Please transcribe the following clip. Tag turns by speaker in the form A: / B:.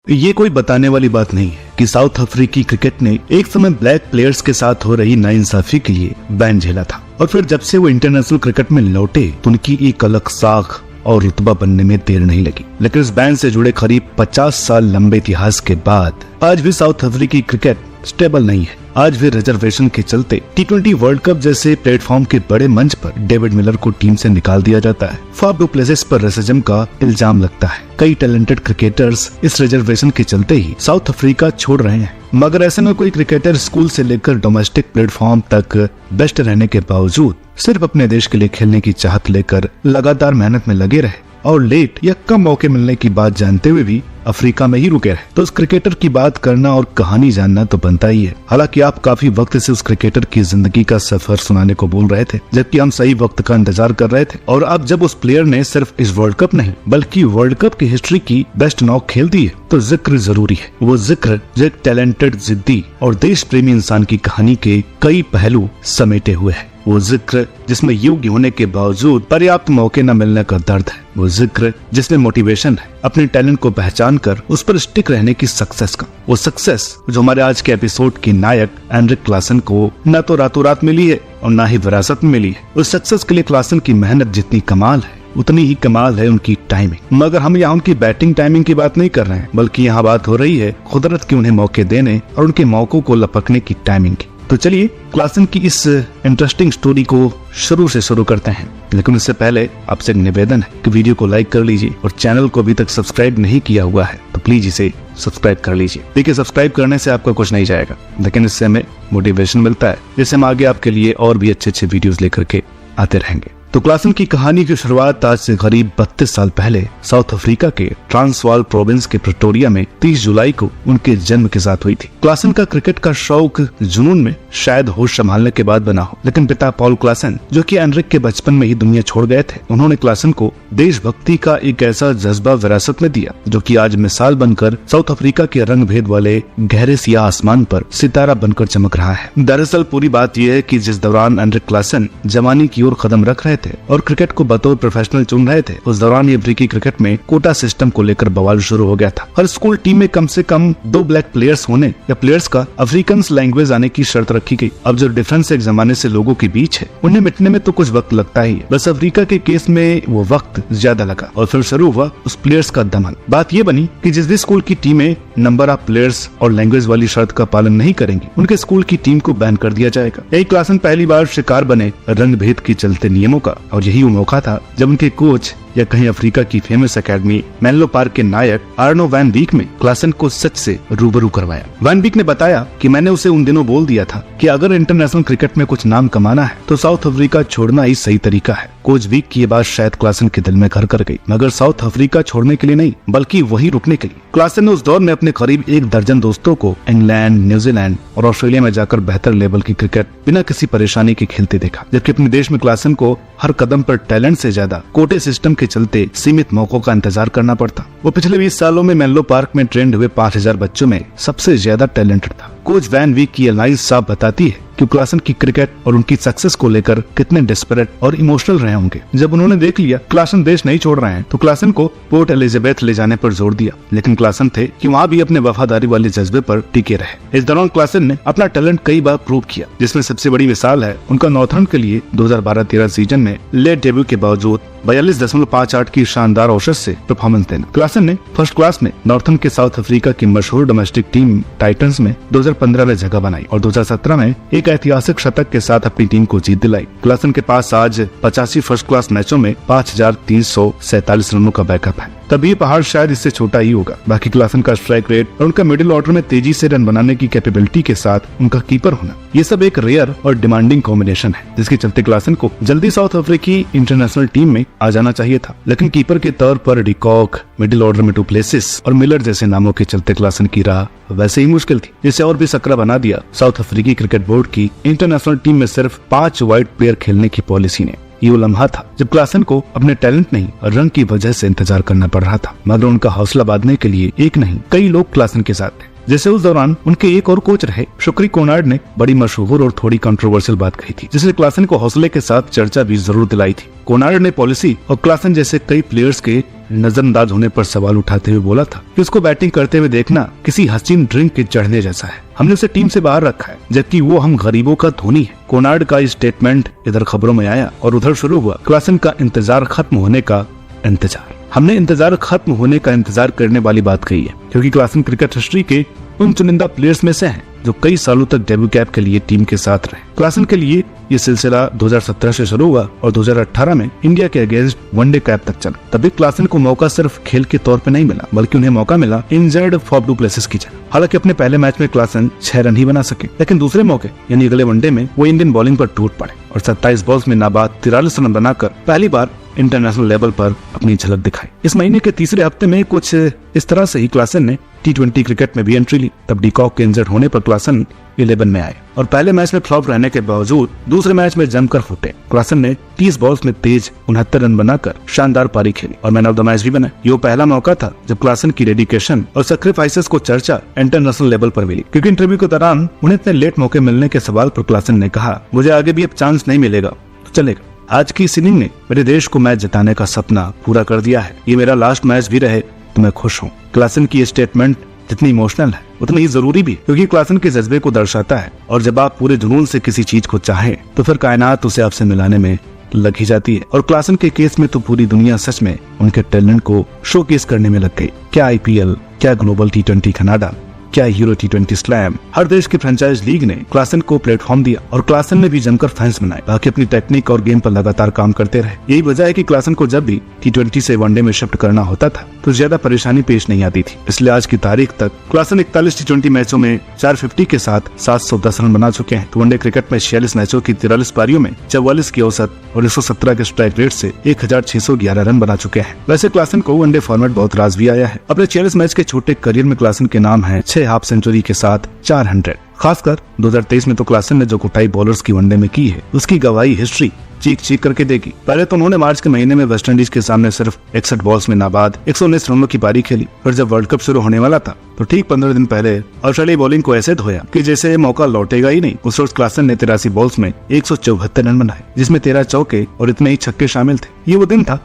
A: ये कोई बताने वाली बात नहीं है कि साउथ अफ्रीकी क्रिकेट ने एक समय ब्लैक प्लेयर्स के साथ हो रही नाइंसाफी के लिए बैन झेला था और फिर जब से वो इंटरनेशनल क्रिकेट में लौटे तो उनकी एक अलग साख और रुतबा बनने में देर नहीं लगी। लेकिन इस बैन से जुड़े करीब 50 साल लंबे इतिहास के बाद आज भी साउथ अफ्रीकी क्रिकेट स्टेबल नहीं है। आज भी रिजर्वेशन के चलते T20 वर्ल्ड कप जैसे प्लेटफॉर्म के बड़े मंच पर डेविड मिलर को टीम से निकाल दिया जाता है। फाफ डू प्लेसिस पर रेसिज्म का इल्जाम लगता है। कई टैलेंटेड क्रिकेटर्स इस रिजर्वेशन के चलते ही साउथ अफ्रीका छोड़ रहे हैं, मगर ऐसे में कोई क्रिकेटर स्कूल से लेकर डोमेस्टिक प्लेटफॉर्म तक बेस्ट रहने के बावजूद सिर्फ अपने देश के लिए खेलने की चाहत लेकर लगातार मेहनत में लगे रहे और लेट या कम मौके मिलने की बात जानते हुए भी अफ्रीका में ही रुके रहे, तो उस क्रिकेटर की बात करना और कहानी जानना तो बनता ही है। हालांकि आप काफी वक्त से उस क्रिकेटर की जिंदगी का सफर सुनाने को बोल रहे थे, जबकि हम सही वक्त का इंतजार कर रहे थे। और अब जब उस प्लेयर ने सिर्फ इस वर्ल्ड कप नहीं बल्कि वर्ल्ड कप की हिस्ट्री की बेस्ट नॉक खेल दी है, तो जिक्र जरूरी है। वो जिक्र जो एक टैलेंटेड, जिद्दी और देश प्रेमी इंसान की कहानी के कई पहलू समेटे हुए है। वो जिक्र जिसमें योग्य होने के बावजूद पर्याप्त मौके न मिलने का दर्द है। वो जिक्र जिसमें मोटिवेशन है अपने टैलेंट को पहचान कर उस पर स्टिक रहने की सक्सेस का। वो सक्सेस जो हमारे आज के एपिसोड के नायक एंड्रिक क्लासन को न तो रातों रात मिली है और न ही विरासत में मिली है। उस सक्सेस के लिए क्लासन की मेहनत जितनी कमाल है उतनी ही कमाल है उनकी टाइमिंग। मगर हम यहाँ उनकी बैटिंग टाइमिंग की बात नहीं कर रहे हैं, बल्कि यहाँ बात हो रही है कुदरत की उन्हें मौके देने और उनके मौकों को लपकने की टाइमिंग की। तो चलिए क्लासन की इस इंटरेस्टिंग स्टोरी को शुरू करते हैं। लेकिन उससे पहले आपसे एक निवेदन है कि वीडियो को लाइक कर लीजिए और चैनल को अभी तक सब्सक्राइब नहीं किया हुआ है तो प्लीज इसे सब्सक्राइब कर लीजिए। देखिए, सब्सक्राइब करने से आपका कुछ नहीं जाएगा, लेकिन इससे हमें मोटिवेशन मिलता है, जिससे हम आगे आपके लिए और भी अच्छे वीडियोस लेकर के आते रहेंगे। तो क्लासन की कहानी की शुरुआत आज से करीब 32 साल पहले साउथ अफ्रीका के ट्रांसवाल प्रोविंस के प्रिटोरिया में 30 जुलाई को उनके जन्म के साथ हुई थी। क्लासन का क्रिकेट का शौक जुनून में शायद होश संभालने के बाद बना हो, लेकिन पिता पॉल क्लासन जो कि एंड्रिक के बचपन में ही दुनिया छोड़ गए थे, उन्होंने क्लासन को देशभक्ति का एक ऐसा जज्बा विरासत में दिया जो कि आज मिसाल बनकर साउथ अफ्रीका के रंग भेद वाले गहरे सियाह आसमान पर सितारा बनकर चमक रहा है। दरअसल पूरी बात यह है कि जिस दौरान एंड्रिक क्लासन जवानी की ओर कदम रख रहे थे और क्रिकेट को बतौर प्रोफेशनल चुन रहे थे, उस दौरान ये अफ्रीकी क्रिकेट में कोटा सिस्टम को लेकर बवाल शुरू हो गया था। हर स्कूल टीम में कम से कम 2 ब्लैक प्लेयर्स होने या प्लेयर्स का अफ्रीकन लैंग्वेज आने की शर्त रखी गई। अब जो डिफरेंस एक जमाने से लोगों के बीच है उन्हें मिटने में तो कुछ वक्त लगता ही है, बस अफ्रीका के केस में वो वक्त ज्यादा लगा और फिर शुरू हुआ उस प्लेयर्स का दमन। बात ये बनी कि जिस भी स्कूल की टीमें नंबर ऑफ प्लेयर्स और लैंग्वेज वाली शर्त का पालन नहीं करेंगी उनके स्कूल की टीम को बैन कर दिया जाएगा। यही क्लासन पहली बार शिकार बने रंग भेद के चलते नियमों का, और यही वो मौका था जब उनके कोच या कहीं अफ्रीका की फेमस एकेडमी मेनलो पार्क के नायक आर्नो वैन बीक में क्लासन को सच से रूबरू करवाया। वैन बीक ने बताया कि मैंने उसे उन दिनों बोल दिया था कि अगर इंटरनेशनल क्रिकेट में कुछ नाम कमाना है तो साउथ अफ्रीका छोड़ना ही सही तरीका है। कोच बीक की ये बात शायद क्लासन के दिल में घर कर गई, मगर साउथ अफ्रीका छोड़ने के लिए नहीं बल्कि वही रुकने के लिए। क्लासन ने उस दौर में अपने करीब 1 दर्जन दोस्तों को इंग्लैंड, न्यूजीलैंड और ऑस्ट्रेलिया में जाकर बेहतर लेवल की क्रिकेट बिना किसी परेशानी के खेलते देखा, जबकि अपने देश में क्लासन को हर कदम पर टैलेंट से ज्यादा कोटे सिस्टम के चलते सीमित मौकों का इंतजार करना पड़ता। वो पिछले 20 सालों में मेनलो पार्क में ट्रेंड हुए 5000 बच्चों में सबसे ज्यादा टैलेंटेड था। कोच वैन वीक की एनालिसिस साफ बताती है कि क्लासन की क्रिकेट और उनकी सक्सेस को लेकर कितने डेस्परेट और इमोशनल रहे होंगे। जब उन्होंने देख लिया क्लासन देश नहीं छोड़ रहे हैं तो क्लासन को पोर्ट एलिजाबेथ ले जाने पर जोर दिया, लेकिन क्लासन थे कि वहाँ भी अपने वफादारी वाले जज्बे पर टिके रहे। इस दौरान क्लासन ने अपना टैलेंट कई बार प्रूव किया, जिसमें सबसे बड़ी मिसाल है उनका नॉर्थर्न के लिए 2012-13 सीजन में लेट डेब्यू के बावजूद 42.58 की शानदार औसत से परफॉर्मेंस देना। क्लासन ने फर्स्ट क्लास में नॉर्थर्न के साउथ अफ्रीका की मशहूर डोमेस्टिक टीम टाइटंस में 2015 में जगह बनाई और 2017 में एक ऐतिहासिक शतक के साथ अपनी टीम को जीत दिलाई। क्लासन के पास आज 85 फर्स्ट क्लास मैचों में 5347 रनों का बैकअप है। तभी पहाड़ शायद इससे छोटा ही होगा। बाकी क्लासन का स्ट्राइक रेट और उनका मिडिल ऑर्डर में तेजी से रन बनाने की कैपेबिलिटी के साथ उनका कीपर होना, ये सब एक रेयर और डिमांडिंग कॉम्बिनेशन है, जिसके चलते क्लासन को जल्दी साउथ अफ्रीकी इंटरनेशनल टीम में आ जाना चाहिए था। लेकिन कीपर के तौर पर डिकॉक, मिडिल ऑर्डर में डू प्लेसिस और मिलर जैसे नामों के चलते क्लासन की राह वैसे ही मुश्किल थी, जिसे और भी सकरा बना दिया साउथ अफ्रीकी क्रिकेट बोर्ड की इंटरनेशनल टीम में सिर्फ 5 वाइट प्लेयर खेलने की पॉलिसी ने। ये वो लम्हा था जब क्लासन को अपने टैलेंट नहीं रंग की वजह से इंतजार करना पड़ रहा था, मगर उनका हौसला बांधने के लिए एक नहीं कई लोग क्लासन के साथ थे। जैसे उस दौरान उनके एक और कोच रहे शुक्री कोनार्ड ने बड़ी मशहूर और थोड़ी कंट्रोवर्शियल बात कही थी, जिसने क्लासन को हौसले के साथ चर्चा भी जरूर दिलाई थी। कोनार्ड ने पॉलिसी और क्लासन जैसे कई प्लेयर्स के नजरअंदाज होने पर सवाल उठाते हुए बोला था कि उसको बैटिंग करते हुए देखना किसी हसीन ड्रिंक के चढ़ने जैसा है। हमने उसे टीम से बाहर रखा है, जबकि वो हम गरीबों का धोनी है। कोनार्ड का स्टेटमेंट इधर खबरों में आया और उधर शुरू हुआ क्लासन का इंतजार खत्म होने का इंतजार। हमने इंतजार खत्म होने का इंतजार करने वाली बात कही है, क्योंकि क्लासन क्रिकेट हिस्ट्री के उन चुनिंदा प्लेयर्स में से हैं जो कई सालों तक डेब्यू कैप के लिए टीम के साथ रहे। क्लासन के लिए ये सिलसिला 2017 से शुरू हुआ और 2018 में इंडिया के अगेंस्ट वनडे कैप तक चला। तभी क्लासन को मौका सिर्फ खेल के तौर पे नहीं मिला, बल्कि उन्हें मौका मिला इंजर्ड फॉफ डू प्लेसिस की जगह। हालांकि अपने पहले मैच में क्लासन 6 रन ही बना सके, लेकिन दूसरे मौके यानी अगले वनडे में वो इंडियन बॉलिंग पर टूट पड़े और 27 बॉल्स में नाबाद 43 रन बनाकर पहली बार इंटरनेशनल लेवल पर अपनी झलक दिखाई। इस महीने के तीसरे हफ्ते में कुछ इस तरह से ही क्लासन ने T20 क्रिकेट में भी एंट्री ली। तब डिकॉक के इंजर्ड होने पर क्लासन 11 में आए और पहले मैच में फ्लॉप रहने के बावजूद दूसरे मैच में जमकर फूटे। क्लासन ने 30 बॉल्स में तेज 69 रन बनाकर शानदार पारी खेली और मैन ऑफ द मैच भी बना। ये पहला मौका था जब क्लासन की डेडिकेशन और सैक्रिफाइसेस को चर्चा इंटरनेशनल लेवल पर मिली, क्योंकि इंटरव्यू के दौरान उन्हें इतने लेट मौके मिलने के सवाल पर क्लासन ने कहा, मुझे आगे भी अब चांस नहीं मिलेगा तो चलेगा। आज की इस इनिंग ने मेरे देश को मैच जिताने का सपना पूरा कर दिया है। ये मेरा लास्ट मैच भी रहे तो मैं खुश हूँ। क्लासन की स्टेटमेंट जितनी इमोशनल है उतनी ही जरूरी भी, क्योंकि क्लासन के जज्बे को दर्शाता है और जब आप पूरे जुनून से किसी चीज को चाहें तो फिर कायनात उसे आपसे मिलाने में लग ही जाती है। और क्लासन के केस में तो पूरी दुनिया सच में उनके टैलेंट को शोकेस करने में लग गई। क्या IPL, क्या ग्लोबल T20 कनाडा, क्या यूरो T20 स्लैम, हर देश की फ्रेंचाइज लीग ने क्लासन को प्लेटफॉर्म दिया और क्लासन ने भी जमकर फैंस बनाए, ताकि अपनी टेक्निक और गेम पर लगातार काम करते रहे। यही वजह है कि क्लासन को जब भी T20 से वनडे में शिफ्ट करना होता था तो ज्यादा परेशानी पेश नहीं आती थी। इसलिए आज की तारीख तक क्लासन 41 T20 मैचों में 450 के साथ 710 रन बना चुके हैं। तो वनडे क्रिकेट में 46 मैचों की 43 पारियों में 44 की औसत और 117 के स्ट्राइक रेट से 1611 रन बना चुके हैं। वैसे क्लासन को वनडे फॉर्मेट बहुत राज भी आया है। अपने 46 मैच के छोटे करियर में क्लासन के नाम है 6 हाफ सेंचुरी के साथ 400। खासकर 2023 में तो क्लासन ने जो कुटाई बॉलर्स की वनडे में की है उसकी गवाही हिस्ट्री चीख चीख करके देगी। पहले तो उन्होंने मार्च के महीने में वेस्टइंडीज के सामने सिर्फ 61 बॉल्स में नाबाद 119 रनों की पारी खेली। फिर जब वर्ल्ड कप शुरू होने वाला था तो ठीक 15 दिन पहले ऑस्ट्रेलियाई बॉलिंग को ऐसे धोया कि जैसे मौका लौटेगा ही नहीं। उस रोज क्लासन ने 83 बॉल्स में 174 रन बनाए, जिसमें 13 चौके और इतने ही छक्के शामिल थे। ये वो दिन था